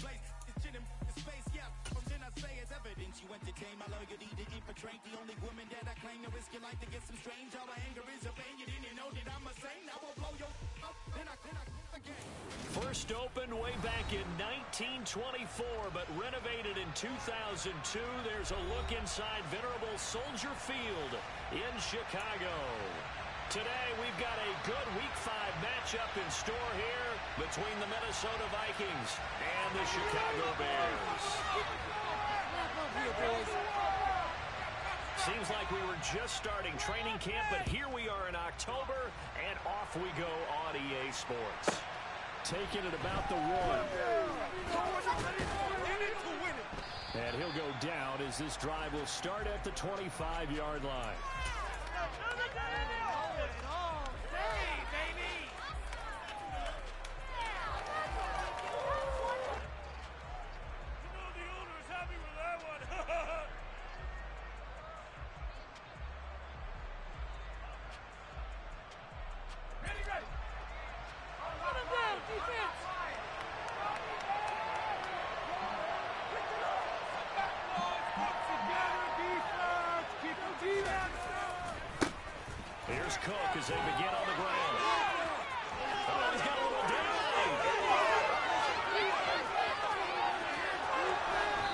place. It's chin in his face, yeah. From then I say it's evidence you entertain my loyalty to infiltrate the only woman that I claim to risk your life to get some strange. All my anger is a pain. You didn't know that I'm a saint. I will blow your up, then I again. First opened way back in 1924, but renovated in 2002. There's a look inside venerable Soldier Field in Chicago. Today, we've got a good Week 5 matchup in store here between the Minnesota Vikings and the Chicago Bears. Seems like we were just starting training camp, but here we are in October, and off we go on EA Sports. Taking it about the 1. And he'll go down as this drive will start at the 25-yard line. Here's Cook as they begin on the ground. Oh, he's got a little delay.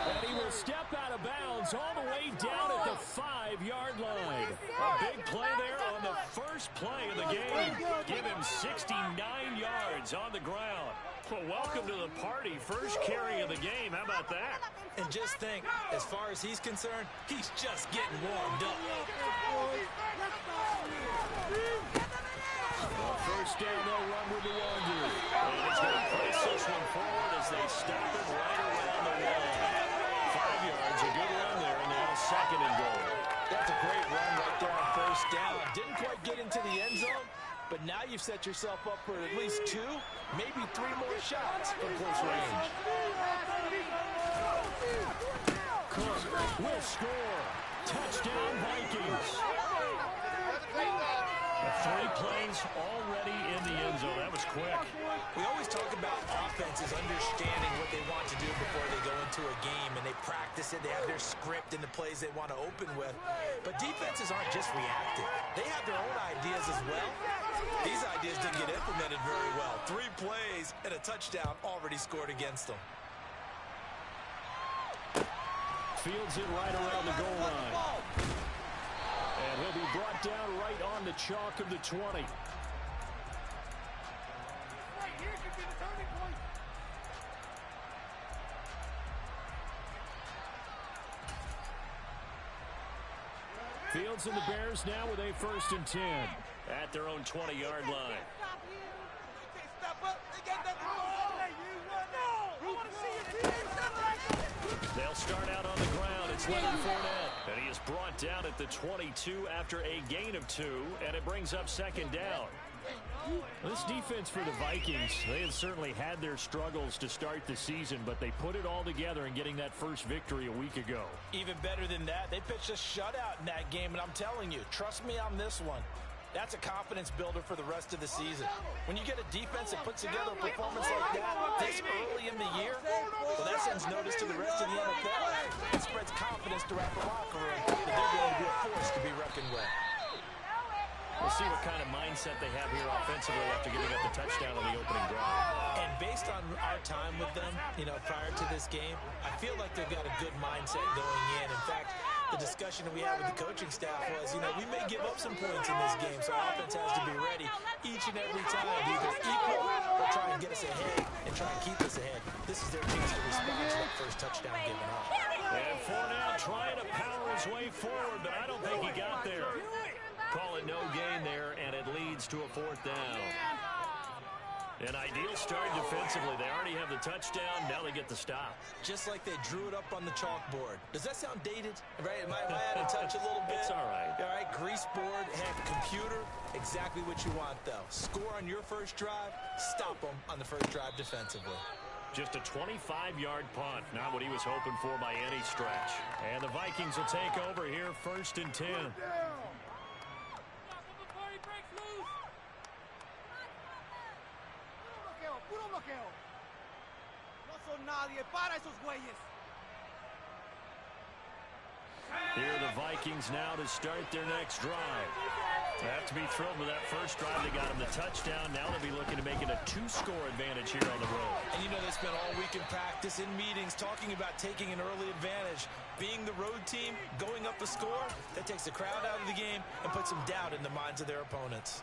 And he will step out of bounds all the way down at the 5-yard line. A big play there on the first play of the game. Give him 69 yards on the ground. Well, welcome to the party. First carry of the game. How about that? And just think, as far as he's concerned, he's just getting warmed up. Well, first down, they'll run with the 1-2. And he's going to press this one forward as they stop him right around the line. 5 yards, a good run there, and now second and goal. That's a great run right there on first down. Didn't quite get into the end zone, but now you've set yourself up for at least 2, maybe 3 more shots from close range. Cook will score. Touchdown, Vikings. 3 plays already in the end zone. That was quick. We always talk about offenses understanding what they want to do before they go into a game, and they practice it. They have their script and the plays they want to open with. But defenses aren't just reactive. They have their own ideas as well. These ideas didn't get implemented very well. 3 plays and a touchdown already scored against them. Fields it right around the goal line. And he'll be brought down right on the chalk of the 20. Fields and the Bears now with a 1st and 10 at their own 20-yard line. They'll start out on the ground. It's Leonard Fournette. And he is brought down at the 22 after a gain of 2, and it brings up 2nd down. This defense for the Vikings, they have certainly had their struggles to start the season, but they put it all together in getting that first victory a week ago. Even better than that, they pitched a shutout in that game, and I'm telling you, trust me on this one. That's a confidence builder for the rest of the season. When you get a defense that puts together a performance like that this early in the year, well, that sends notice to the rest of the NFL. It spreads confidence throughout the locker room that they're going to be a force to be reckoned with. We'll see what kind of mindset they have here offensively after giving up the touchdown on the opening drive. And based on our time with them, prior to this game, I feel like they've got a good mindset going in. In fact, the discussion that we had with the coaching staff was, we may give up some points in this game, so our offense has to be ready each and every time to either equal or try and get us ahead and try and keep us ahead. This is their chance to respond to that first touchdown given up. And Fournette trying to power his way forward, but I don't think he got there. Call it no gain there, and it leads to a 4th down. An ideal start defensively. They already have the touchdown. Now they get the stop. Just like they drew it up on the chalkboard. Does that sound dated? Right? Am I out of touch a little bit? It's all right. All right, grease board, heck, computer. Exactly what you want, though. Score on your first drive. Stop them on the first drive defensively. Just a 25-yard punt. Not what he was hoping for by any stretch. And the Vikings will take over here 1st and 10. Here are the Vikings now to start their next drive. They have to be thrilled with that first drive. They got them the touchdown. Now they'll be looking to make it a 2-score advantage here on the road. And you know, they spent all week in practice, in meetings, talking about taking an early advantage. Being the road team, going up a score, that takes the crowd out of the game and puts some doubt in the minds of their opponents.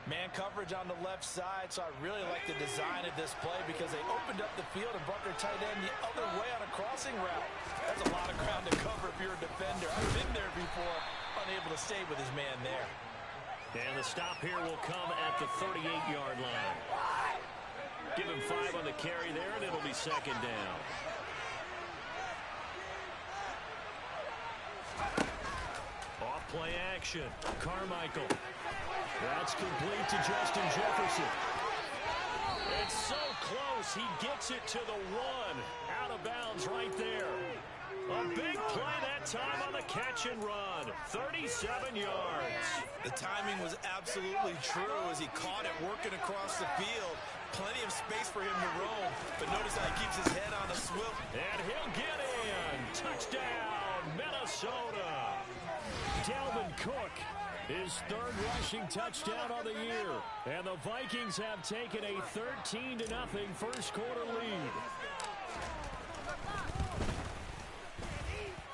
Man coverage on the left side, so I really like the design of this play because they opened up the field and brought their tight end the other way on a crossing route. That's a lot of ground to cover if you're a defender. I've been there before, unable to stay with his man there. And the stop here will come at the 38-yard line. Give him 5 on the carry there, and it'll be second down. Off play action. Carmichael. That's complete to Justin Jefferson. It's so close. He gets it to the 1. Out of bounds right there. A big play that time on the catch and run. 37 yards. The timing was absolutely true as he caught it working across the field. Plenty of space for him to roam. But notice how he keeps his head on a swivel. And he'll get in. Touchdown, Minnesota. Dalvin Cook. His 3rd rushing touchdown on the year. And the Vikings have taken a 13-0 first quarter lead.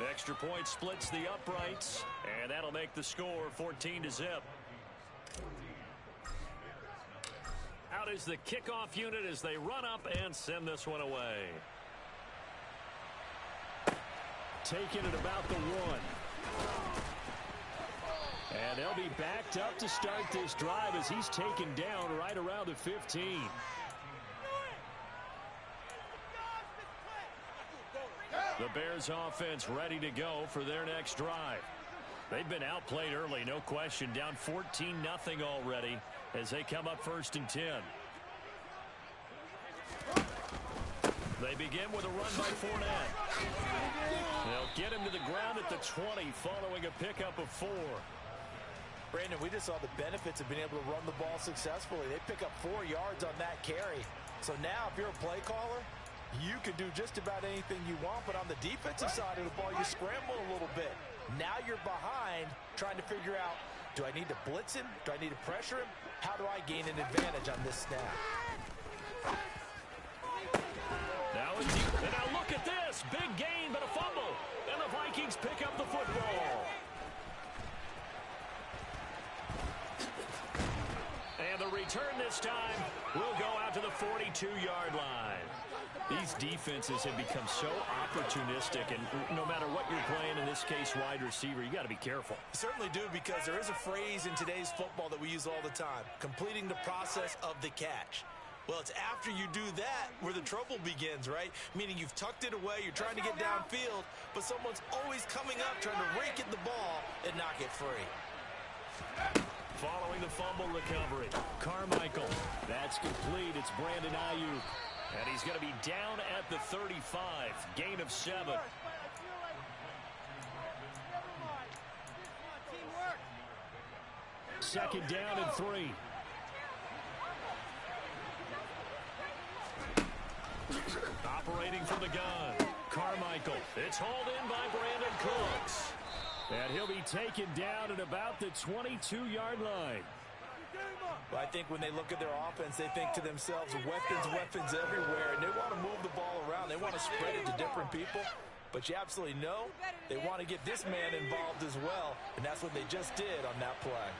Extra point splits the uprights, and that'll make the score 14-0. Out is the kickoff unit as they run up and send this one away. Taking it about the 1. And they'll be backed up to start this drive as he's taken down right around the 15. The Bears offense ready to go for their next drive. They've been outplayed early, no question, down 14-0 already as they come up 1st and 10. They begin with a run by Fournette. They'll get him to the ground at the 20 following a pickup of 4. Brandon, we just saw the benefits of being able to run the ball successfully. They pick up 4 yards on that carry. So now if you're a play caller, you can do just about anything you want, but on the defensive side of the ball, you scramble a little bit. Now you're behind trying to figure out, do I need to blitz him? Do I need to pressure him? How do I gain an advantage on this snap? Now look at this. Big gain, but a fumble. And the Vikings pick up the football. And the return this time will go out to the 42-yard line. These defenses have become so opportunistic, and no matter what you're playing, in this case wide receiver, you got to be careful. You certainly do, because there is a phrase in today's football that we use all the time, completing the process of the catch. Well, it's after you do that where the trouble begins, right? Meaning you've tucked it away, you're trying to get downfield, but someone's always coming up trying to rake at the ball and knock it free. Following the fumble recovery, Carmichael. That's complete. It's Brandon Ayuk. And he's going to be down at the 35. Gain of 7. Second down and 3. Operating from the gun, Carmichael. It's hauled in by Brandon Cooks. And he'll be taken down at about the 22-yard line. Well, I think when they look at their offense, they think to themselves, weapons everywhere, and they want to move the ball around. They want to spread it to different people. But you absolutely know they want to get this man involved as well, and that's what they just did on that play.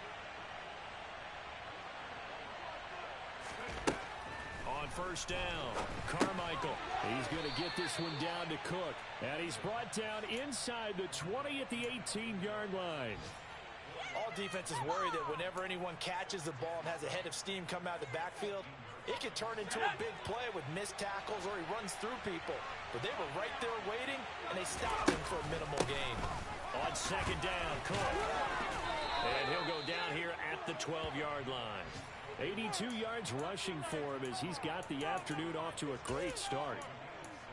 On first down, Carmichael. He's going to get this one down to Cook. And he's brought down inside the 20 at the 18-yard line. All defenses worry that whenever anyone catches the ball and has a head of steam come out of the backfield, it could turn into a big play with missed tackles or he runs through people. But they were right there waiting, and they stopped him for a minimal gain. On second down, Cook. And he'll go down here at the 12-yard line. 82 yards rushing for him as he's got the afternoon off to a great start.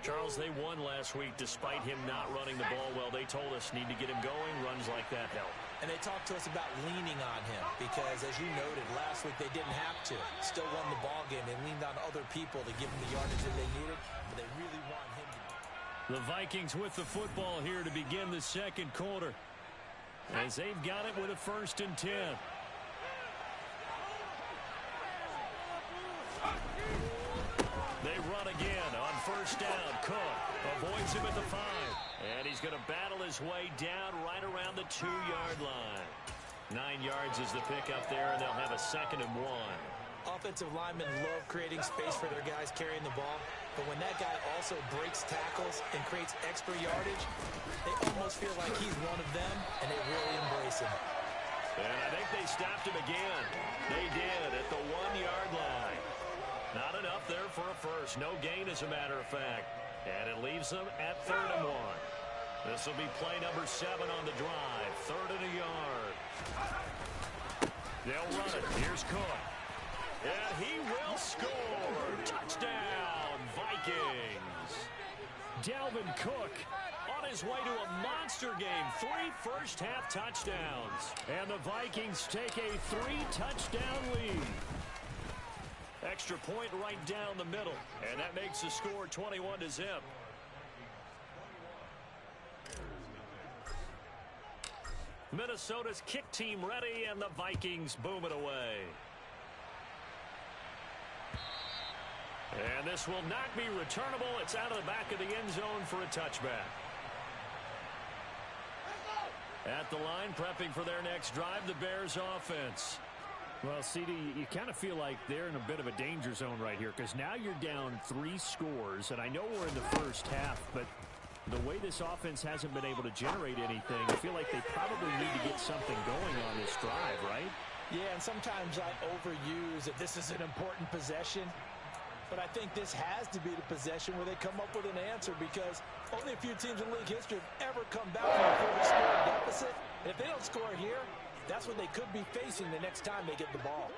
Charles, they won last week despite him not running the ball well. They told us need to get him going. Runs like that help. And they talked to us about leaning on him because, as you noted, last week they didn't have to. Still won the ball game. They leaned on other people to give them the yardage that they needed, but they really want him to. The Vikings with the football here to begin the second quarter, as they've got it with a 1st and 10. They run again on 1st down. Cook avoids him at the 5. And he's going to battle his way down right around the 2-yard line. 9 yards is the pickup there, and they'll have a 2nd and 1. Offensive linemen love creating space for their guys carrying the ball, but when that guy also breaks tackles and creates extra yardage, they almost feel like he's one of them, and they really embrace him. And I think they stopped him again. They did at the 1-yard line. Not enough there for a first. No gain, as a matter of fact. And it leaves them at 3rd and 1. This will be play number 7 on the drive. 3rd and a yard. They'll run it. Here's Cook. And he will score. Touchdown, Vikings. Dalvin Cook on his way to a monster game. 3 first-half touchdowns. And the Vikings take a 3-touchdown lead. Extra point right down the middle. And that makes the score 21-0. Minnesota's kick team ready, and the Vikings boom it away. And this will not be returnable. It's out of the back of the end zone for a touchback. At the line, prepping for their next drive, the Bears offense. Well, CD, you kind of feel like they're in a bit of a danger zone right here because now you're down 3 scores, and I know we're in the first half, but the way this offense hasn't been able to generate anything, I feel like they probably need to get something going on this drive, right? Yeah, and sometimes I overuse that this is an important possession, but I think this has to be the possession where they come up with an answer because only a few teams in league history have ever come back from a 40-score deficit. And if they don't score here, that's what they could be facing the next time they get the ball.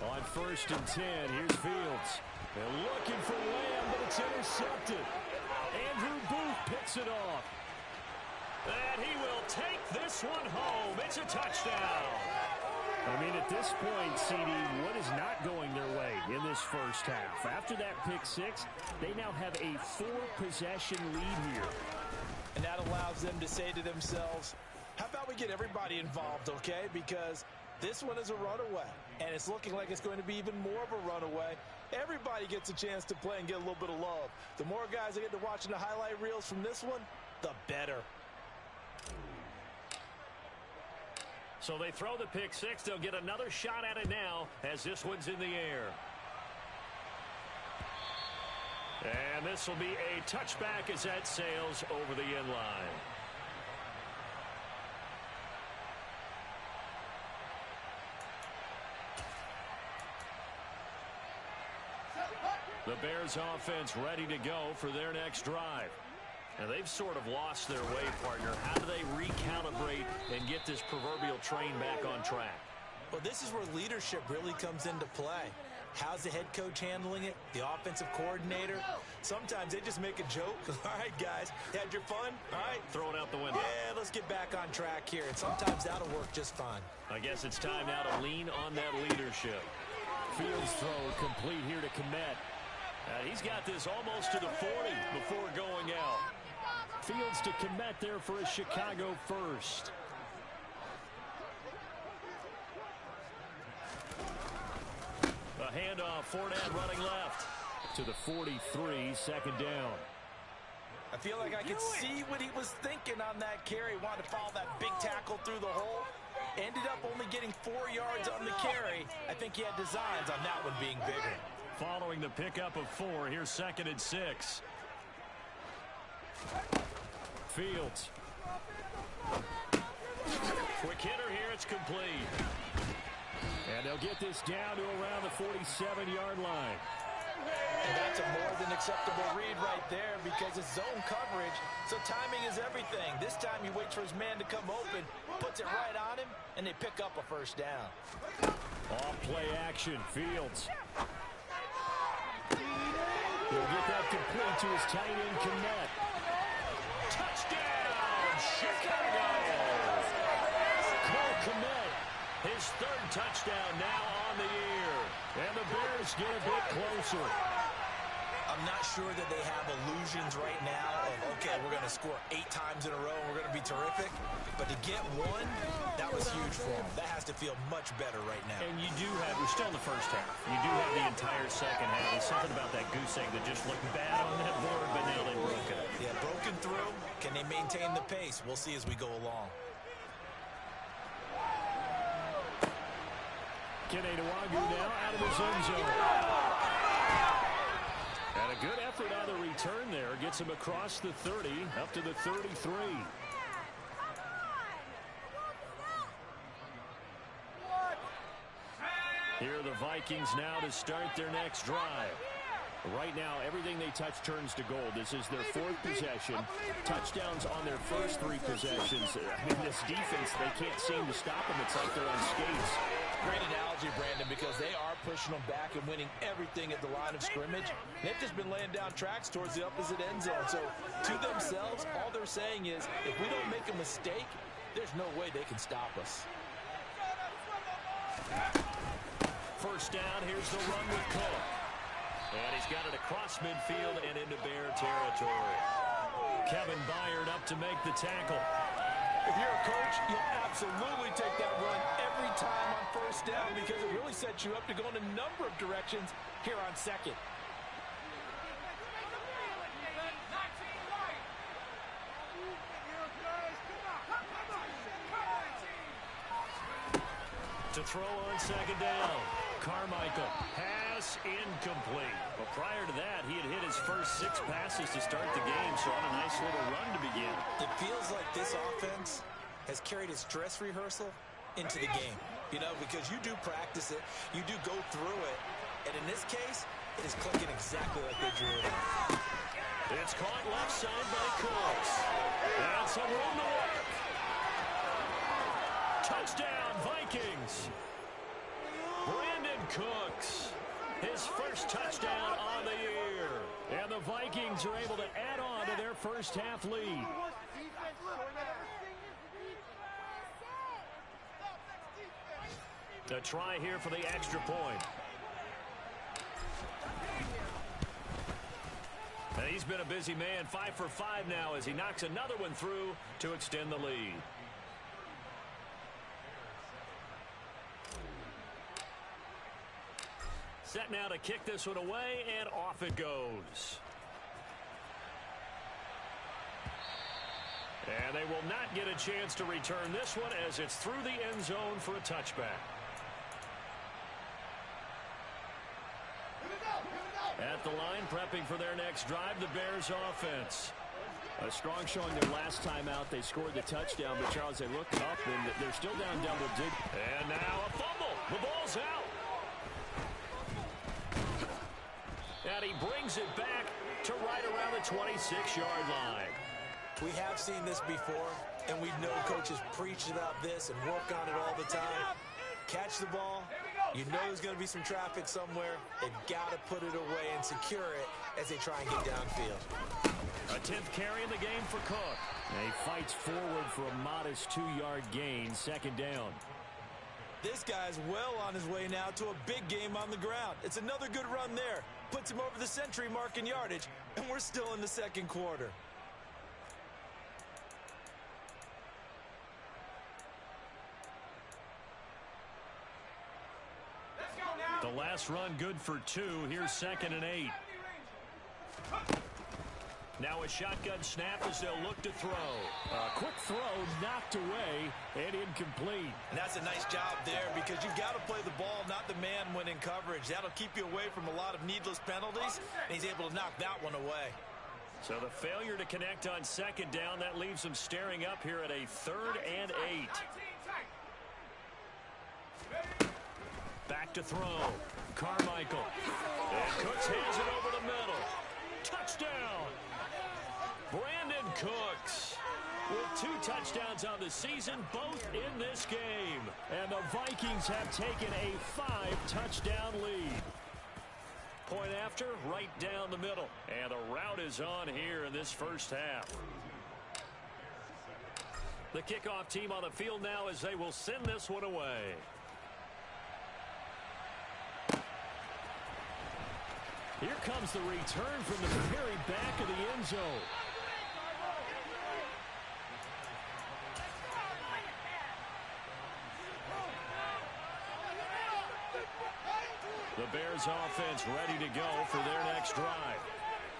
On 1st and 10, here's Fields. They're looking for Lamb, but it's intercepted. Andrew Booth picks it off. And he will take this one home. It's a touchdown. I mean, at this point, CD, what is not going their way in this first half? After that pick 6, they now have a 4-possession lead here. And that allows them to say to themselves, how about we get everybody involved, okay? Because this one is a runaway, and it's looking like it's going to be even more of a runaway. Everybody gets a chance to play and get a little bit of love. The more guys that get to watching the highlight reels from this one, the better. So they throw the pick 6. They'll get another shot at it now as this one's in the air. And this will be a touchback as that sails over the end line. The Bears offense ready to go for their next drive. And they've sort of lost their way, partner. How do they recalibrate and get this proverbial train back on track? Well, this is where leadership really comes into play. How's the head coach handling it? The offensive coordinator? Sometimes they just make a joke. All right, guys, had your fun? All right. Throw it out the window. Yeah, let's get back on track here. And sometimes that'll work just fine. I guess it's time now to lean on that leadership. Fields throw complete here to Kmet. He's got this almost to the 40 before going out. Fields to Kmet there for a Chicago first. A handoff, Fournette running left. To the 43, 2nd down. I feel like I could see what he was thinking on that carry. Wanted to follow that big tackle through the hole. Ended up only getting 4 yards on the carry. I think he had designs on that one being bigger. Following the pickup of 4, here's 2nd and 6. Fields. Quick hitter here, it's complete. And they'll get this down to around the 47-yard line. And that's a more than acceptable read right there because it's zone coverage, so timing is everything. This time he waits for his man to come open, puts it right on him, and they pick up a 1st down. Off play action, Fields. He'll get that complete to his tight end, Kmet. Touchdown, Chicago! touchdown now on the year. And the Bears get a bit closer. I'm not sure that they have illusions right now of, okay, we're going to score 8 times in a row and we're going to be terrific. But to get one, that was huge for them. That has to feel much better right now. And you do have, we're still in the first half. You do have the entire second half. There's something about that goose egg that just looked bad on that board, but now they broke it. Yeah, broken through. Can they maintain the pace? We'll see as we go along. Kenny Nwagu now out of his end zone. And a good effort on the return there. Gets him across the 30, up to the 33. Here are the Vikings now to start their next drive. Right now, everything they touch turns to gold. This is their 4th possession. Touchdowns on their first 3 possessions. I mean, this defense, they can't seem to stop them. It's like they're on skates. Great analogy, Brandon, because they are pushing them back and winning everything at the line of scrimmage. They've just been laying down tracks towards the opposite end zone. So to themselves, all they're saying is, if we don't make a mistake, there's no way they can stop us. First down, here's the run with Cook. And he's got it across midfield and into Bear territory. Kevin Byard up to make the tackle. If you're a coach, you'll absolutely take that run every time on first down because it really sets you up to go in a number of directions here on second. To throw on second down. Carmichael, pass incomplete. But prior to that, he had hit his first 6 passes to start the game, so on a nice little run to begin. It feels like this offense has carried its dress rehearsal into the game. You know, because you do practice it, you do go through it, and in this case, it is clicking exactly like they drew it. It's caught left side by Cooks. And some room to work. Touchdown, Vikings. Brandon Cooks, his first touchdown on the year. And the Vikings are able to add on to their first half lead. A try here for the extra point. And he's been a busy man, 5 for 5 now as he knocks another one through to extend the lead. Set now to kick this one away, and off it goes. And they will not get a chance to return this one as it's through the end zone for a touchback. At the line, prepping for their next drive, the Bears offense. A strong showing their last time out. They scored the touchdown, but Charles, they looked up, and they're still down double digits. And now a fumble. The ball's out. And he brings it back to right around the 26-yard line. We have seen this before, and we know coaches preach about this and work on it all the time. Catch the ball. You know there's going to be some traffic somewhere. They've got to put it away and secure it as they try and get downfield. A 10th carry in the game for Cook. And he fights forward for a modest 2-yard gain, second down. This guy's well on his way now to a big game on the ground. It's another good run there. Puts him over the century mark in yardage, and we're still in the second quarter. The last run good for 2. Here's 2nd and 8. Now a shotgun snap as they'll look to throw. A quick throw knocked away and incomplete. And that's a nice job there because you've got to play the ball, not the man when in coverage. That'll keep you away from a lot of needless penalties, and he's able to knock that one away. So the failure to connect on second down, that leaves them staring up here at a 3rd and 8. Back to throw. Carmichael. And Cooks hands it over the middle. Touchdown. Brandon Cooks with 2 touchdowns on the season, both in this game. And the Vikings have taken a 5-touchdown lead. Point after, right down the middle. And the route is on here in this first half. The kickoff team on the field now as they will send this one away. Here comes the return from the very back of the end zone. The Bears offense ready to go for their next drive.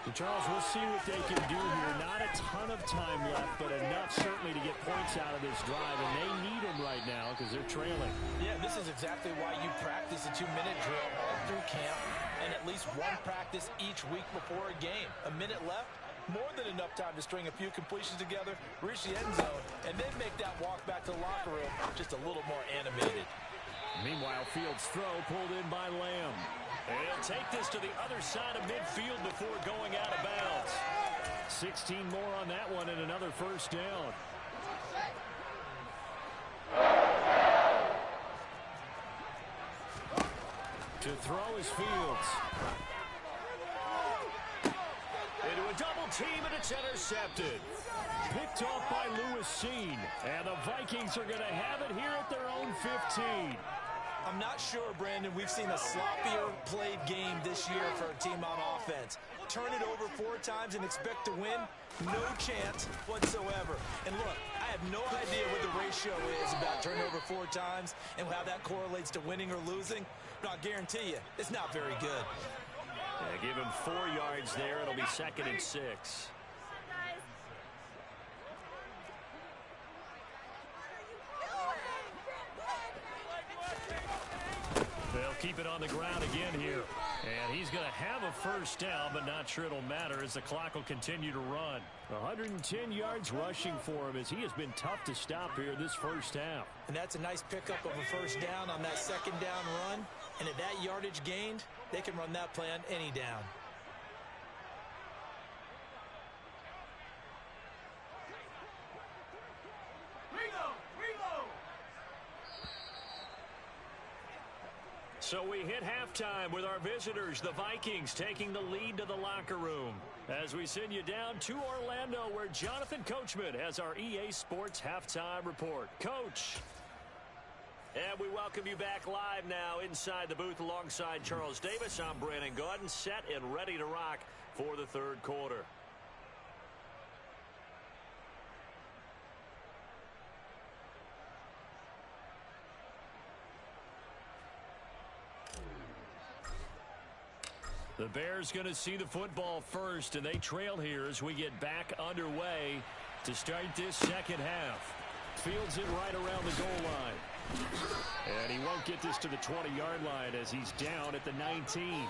And Charles, we'll see what they can do here. Not a ton of time left, but enough certainly to get points out of this drive, and they need them right now because they're trailing. Yeah, this is exactly why you practice a 2-minute drill all through camp and at least one practice each week before a game. A minute left, more than enough time to string a few completions together, reach the end zone, and then make that walk back to the locker room just a little more animated. Meanwhile, Fields' throw pulled in by Lamb. And he'll take this to the other side of midfield before going out of bounds. 16 more on that one and another first down. To throw is Fields. Into a double team, and it's intercepted. Picked off by Lewis Seen. And the Vikings are going to have it here at their own 15. I'm not sure, Brandon, we've seen a sloppier played game this year for a team on offense. Turn it over 4 times and expect to win? No chance whatsoever. And look, I have no idea what the ratio is about turnover 4 times and how that correlates to winning or losing, but I'll guarantee you, it's not very good. Yeah, give him 4 yards there. It'll be 2nd and 6. They'll keep it on the ground again here. And he's going to have a first down, but not sure it'll matter as the clock will continue to run. 110 yards rushing for him as he has been tough to stop here this first half. And that's a nice pickup of a first down on that 2nd down run. And at that yardage gained, they can run that play on any down. So we hit halftime with our visitors, the Vikings, taking the lead to the locker room. As we send you down to Orlando, where Jonathan Coachman has our EA Sports Halftime Report. Coach. And we welcome you back live now inside the booth alongside Charles Davis. I'm Brandon Gaudin, set and ready to rock for the 3rd quarter. The Bears going to see the football first, and they trail here as we get back underway to start this second half. Fields it right around the goal line. And he won't get this to the 20-yard line as he's down at the 19.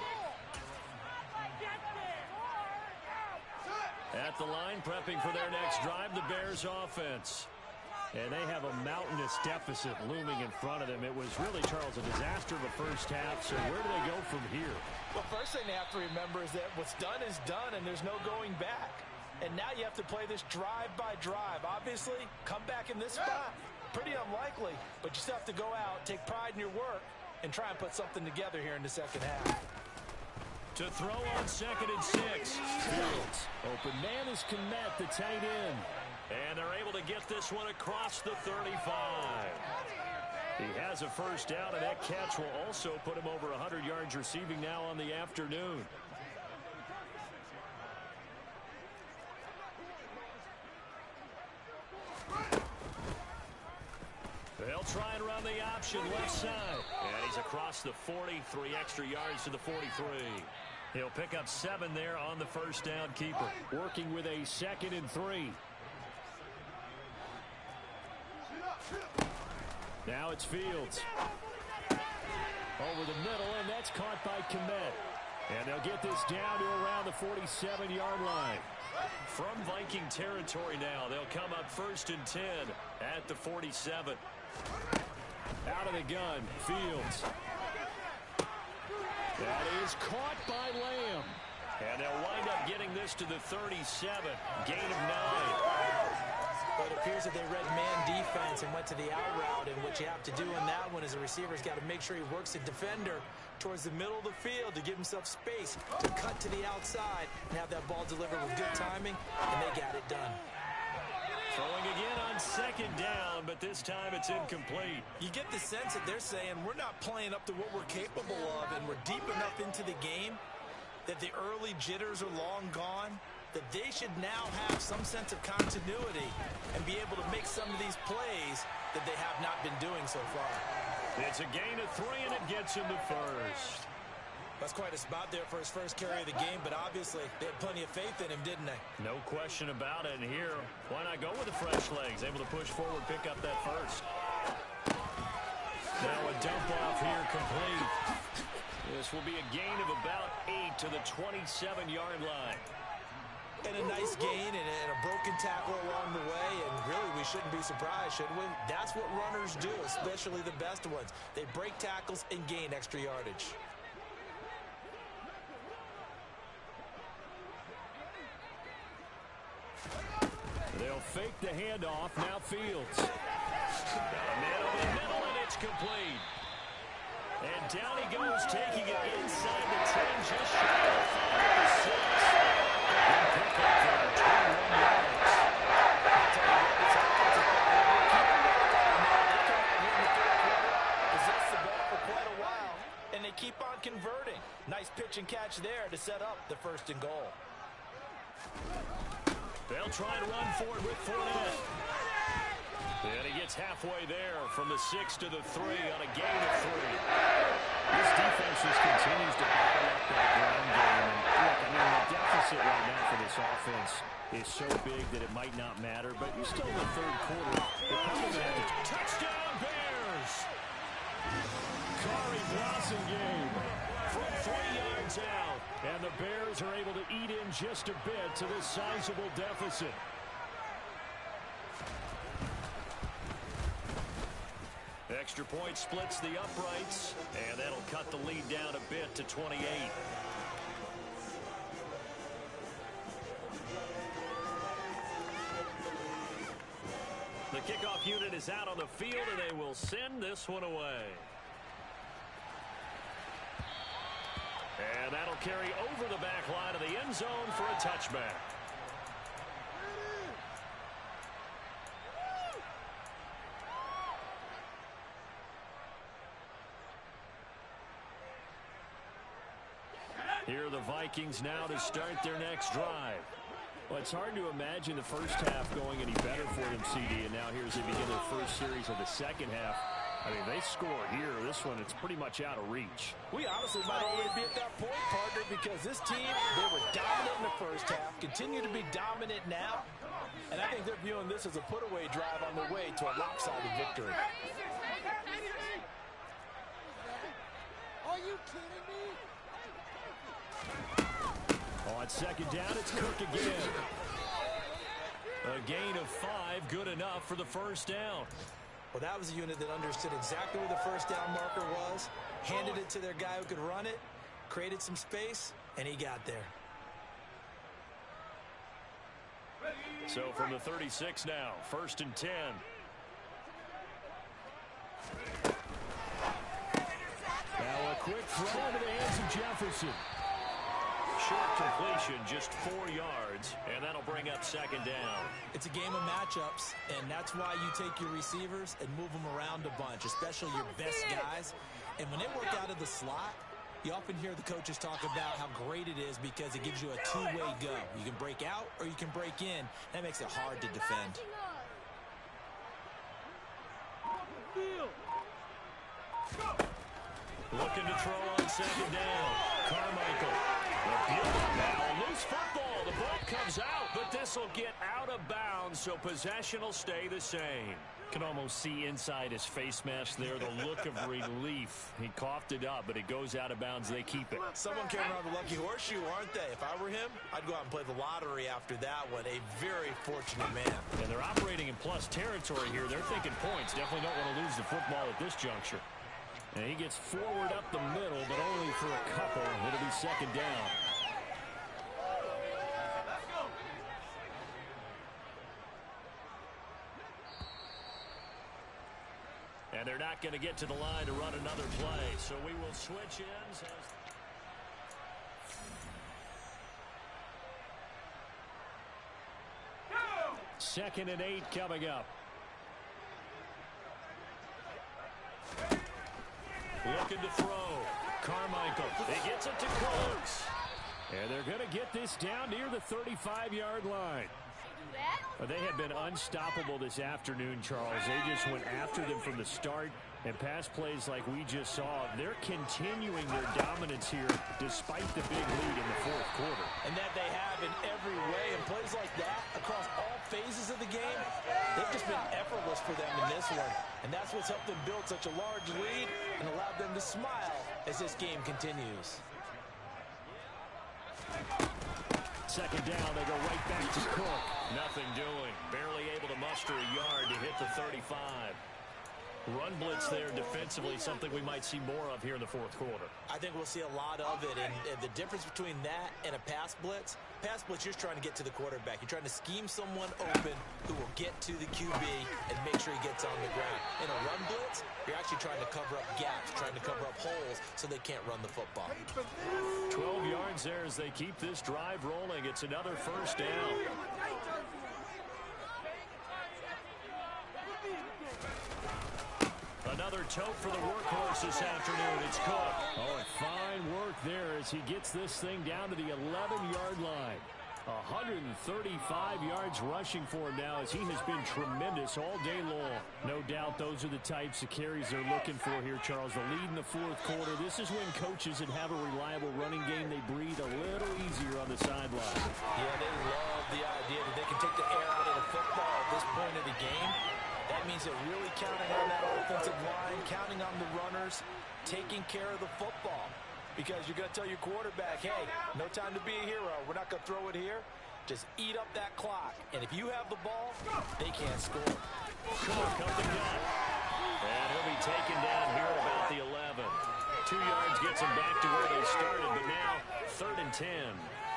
At the line, prepping for their next drive, the Bears offense. And they have a mountainous deficit looming in front of them. It was really, Charles, a disaster of a first half. So where do they go from here? Well, first thing they have to remember is that what's done is done, and there's no going back. And now you have to play this drive by drive. Obviously, come back in this spot. Pretty unlikely, but you still have to go out, take pride in your work, and try and put something together here in the second half. To throw on 2nd and 6. Fields. Open man is Kmet, the tight end. And they're able to get this one across the 35. He has a first down, and that catch will also put him over 100 yards receiving now on the afternoon. They'll try and run the option left side. And he's across the 40, 3 extra yards to the 43. He'll pick up 7 there on the first down keeper. Working with a 2nd and 3. Now it's Fields. Over the middle, and that's caught by Kmet. And they'll get this down to around the 47-yard line. From Viking territory now, they'll come up 1st and 10 at the 47. Out of the gun, Fields. That is caught by Lamb. And they'll wind up getting this to the 37. Gain of 9. But it appears that they read man defense and went to the out route, and what you have to do in that one is a receiver's got to make sure he works the defender towards the middle of the field to give himself space to cut to the outside and have that ball delivered with good timing, and they got it done. Throwing again on 2nd down, but this time it's incomplete. You get the sense that they're saying we're not playing up to what we're capable of, and we're deep enough into the game that if the early jitters are long gone, that they should now have some sense of continuity and be able to make some of these plays that they have not been doing so far. It's a gain of 3, and it gets him to first. That's quite a spot there for his first carry of the game, but obviously they had plenty of faith in him, didn't they? No question about it. And here, why not go with the fresh legs? Able to push forward, pick up that first. Now a dump off here complete. This will be a gain of about 8 to the 27-yard line. And a nice gain and a broken tackle along the way, and really we shouldn't be surprised, should we? That's what runners do, especially the best ones. They break tackles and gain extra yardage. They'll fake the handoff. Now Fields. Middle, and it's complete. And down he goes, taking it inside the 10, just shy of 5 to 6. Good pickup for 21 yards. Possess the ball for quite a while, and they keep on converting. Nice pitch and catch there to set up the 1st and goal. They'll try to run for it with Fournette. And he gets halfway there from the 6 to the 3 on a gain of 3. This defense just continues to bottle up that ground game. And look, I mean, the deficit right now for this offense is so big that it might not matter, but you're still in the 3rd quarter. Touchdown, Bears! Kari Blasingame from 3 yards out. And the Bears are able to eat in just a bit to this sizable deficit. Extra point splits the uprights, and that'll cut the lead down a bit to 28. The kickoff unit is out on the field, and they will send this one away. And that'll carry over the back line of the end zone for a touchback. Here are the Vikings now to start their next drive. Well, it's hard to imagine the first half going any better for them, CD, and now here's they begin their first series of the second half. I mean, they score here. This one, it's pretty much out of reach. We honestly might already be at that point, partner, because this team, they were dominant in the first half, continue to be dominant now, and I think they're viewing this as a put-away drive on their way to a lopsided victory. Are you kidding me? On second down, it's Cook again. A gain of 5, good enough for the first down. Well, that was a unit that understood exactly where the first down marker was, handed it to their guy who could run it, created some space, and he got there. So from the 36 now, 1st and 10. Now a quick throw into the hands of Jefferson. Short completion, just 4 yards, and that'll bring up second down. It's a game of matchups, and that's why you take your receivers and move them around a bunch, especially your best guys. And when they work out of the slot, you often hear the coaches talk about how great it is because it gives you a two-way go. You can break out or you can break in. That makes it hard to defend. Looking to throw on second down. Carmichael. Now, loose football. The ball comes out, but this will get out of bounds, so possession will stay the same. Can almost see inside his face mask there the look of relief. He coughed it up, but it goes out of bounds. They keep it. Someone came around the lucky horseshoe, aren't they? If I were him, I'd go out and play the lottery after that one. A very fortunate man. And they're operating in plus territory here. They're thinking points. Definitely don't want to lose the football at this juncture. And he gets forward up the middle, but only for a couple. It'll be second down. And they're not going to get to the line to run another play. So we will switch ends. Second and 8 coming up. Looking to throw. Carmichael. He gets it to close. And they're going to get this down near the 35-yard line. They have been unstoppable this afternoon, Charles. They just went after them from the start. And pass plays like we just saw, they're continuing their dominance here despite the big lead in the fourth quarter. And that they have in every way. And plays like that across all phases of the game, they've just been effortless for them in this one. And that's what's helped them build such a large lead and allowed them to smile as this game continues. Second down, they go right back to Cook. Nothing doing. Barely able to muster a yard to hit the 35. Run blitz there defensively, something we might see more of here in the fourth quarter. I think we'll see a lot of it, and the difference between that and a pass blitz, you're trying to get to the quarterback. You're trying to scheme someone open who will get to the QB and make sure he gets on the ground. In a run blitz, you're actually trying to cover up gaps, trying to cover up holes so they can't run the football. 12 yards there as they keep this drive rolling. It's another first down. Another tote for the workhorse this afternoon. It's Cook. Oh, and fine work there as he gets this thing down to the 11-yard line. 135 yards rushing for him now as he has been tremendous all day long. No doubt those are the types of carries they're looking for here, Charles. The lead in the fourth quarter. This is when coaches that have a reliable running game, they breathe a little easier on the sideline. Yeah, they love the idea that they can take the air out of the football at this point of the game. That means they're really counting on that offensive line, counting on the runners, taking care of the football. Because you're going to tell your quarterback, hey, no time to be a hero. We're not going to throw it here. Just eat up that clock. And if you have the ball, they can't score. Cook up the gut. And he'll be taken down here at about the 11. 2 yards gets him back to where they started, but now 3rd and 10.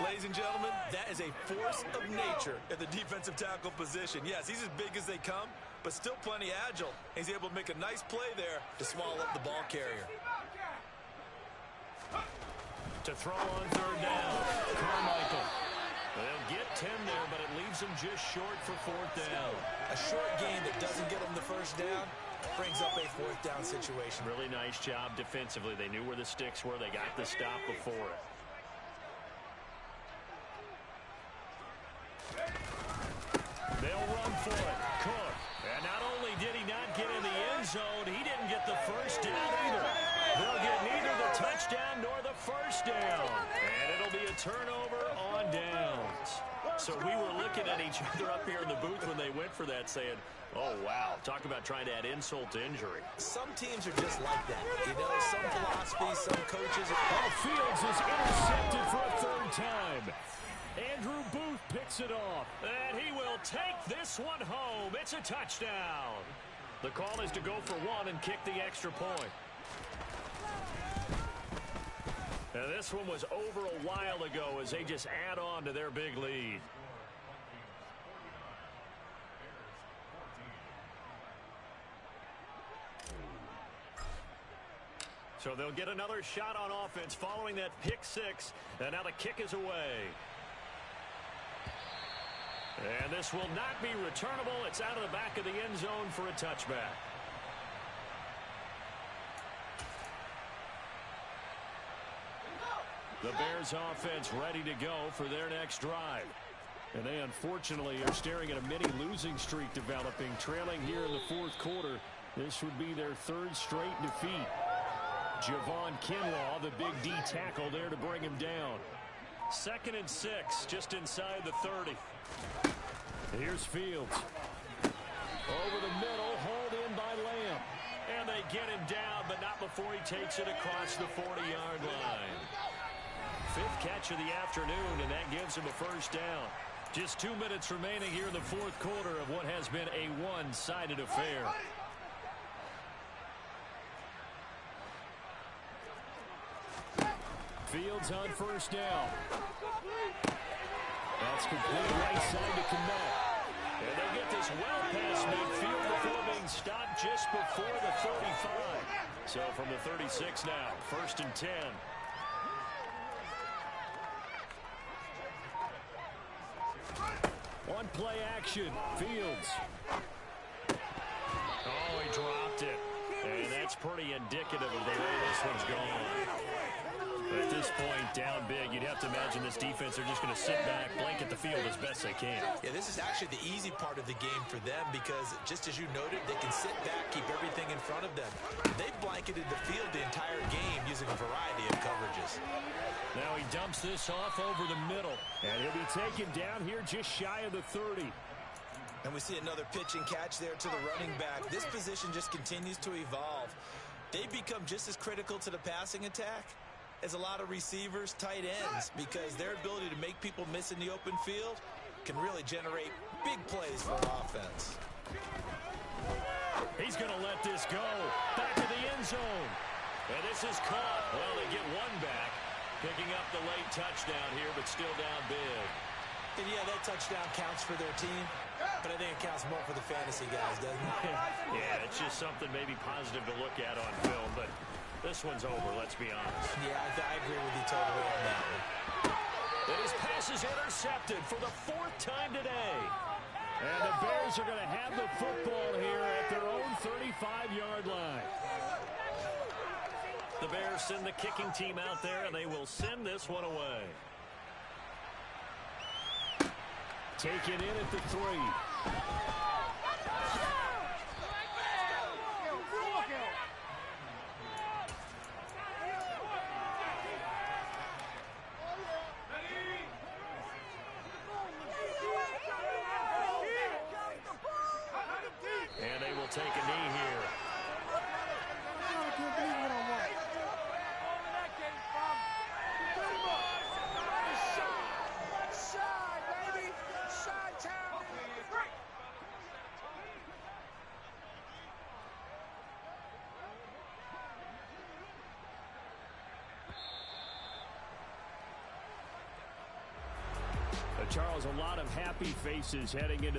Ladies and gentlemen, that is a force of nature at the defensive tackle position. Yes, he's as big as they come, but still plenty agile. He's able to make a nice play there to swallow up the ball carrier. To throw on 3rd down, Carmichael. They'll get 10 there, but it leaves them just short for 4th down. A short game that doesn't get them the first down brings up a 4th down situation. Really nice job defensively. They knew where the sticks were. They got the stop before it. They'll run for it. Cook. And not only did he not get in the end zone, he didn't get the first down either. They'll get neither the touchdown nor the first down. And it'll be a turnover on downs. So we were looking at each other up here in the booth when they went for that saying, oh, wow, talk about trying to add insult to injury. Some teams are just like that. You know, some philosophies, some coaches. Fields is intercepted for a 3rd time. Andrew Booth picks it off. And he will take this one home. It's a touchdown. The call is to go for 1 and kick the extra point. And this one was over a while ago as they just add on to their big lead. So they'll get another shot on offense following that pick 6. And now the kick is away. And this will not be returnable. It's out of the back of the end zone for a touchback. The Bears offense ready to go for their next drive. And they unfortunately are staring at a mini losing streak developing, trailing here in the fourth quarter. This would be their 3rd straight defeat. Javon Kinlaw, the big D tackle there to bring him down. 2nd and 6, just inside the 30. Here's Fields. Over the middle, hauled in by Lamb. And they get him down, but not before he takes it across the 40-yard line. 5th catch of the afternoon, and that gives him a first down. Just 2 minutes remaining here in the fourth quarter of what has been a one-sided affair. Fields on first down. That's complete right side to Kmet. And they get this well past midfield before being stopped just before the 35. So from the 36 now, 1st and 10. On play action, Fields. Oh, he dropped it. And that's pretty indicative of the way this one's gone. At this point, down big, you'd have to imagine this defense are just going to sit back, blanket the field as best they can. Yeah, this is actually the easy part of the game for them because, just as you noted, they can sit back, keep everything in front of them. They've blanketed the field the entire game using a variety of coverages. Now he dumps this off over the middle. And he'll be taken down here just shy of the 30. And we see another pitch and catch there to the running back. This position just continues to evolve. They become just as critical to the passing attack as a lot of receivers, tight ends, because their ability to make people miss in the open field can really generate big plays for offense. He's going to let this go. Back to the end zone. And this is caught. Well, they get one back. Picking up the late touchdown here, but still down big. And yeah, that touchdown counts for their team, but I think it counts more for the fantasy guys, doesn't it? Yeah, it's just something maybe positive to look at on film, but this one's over, let's be honest. Yeah, I agree with you totally on that one. And his pass is intercepted for the 4th time today. And the Bears are going to have the football here at their own 35-yard line. The Bears send the kicking team out there, and they will send this one away. Taken in at the 3. And they will take a knee here. Charles, a lot of happy faces heading into the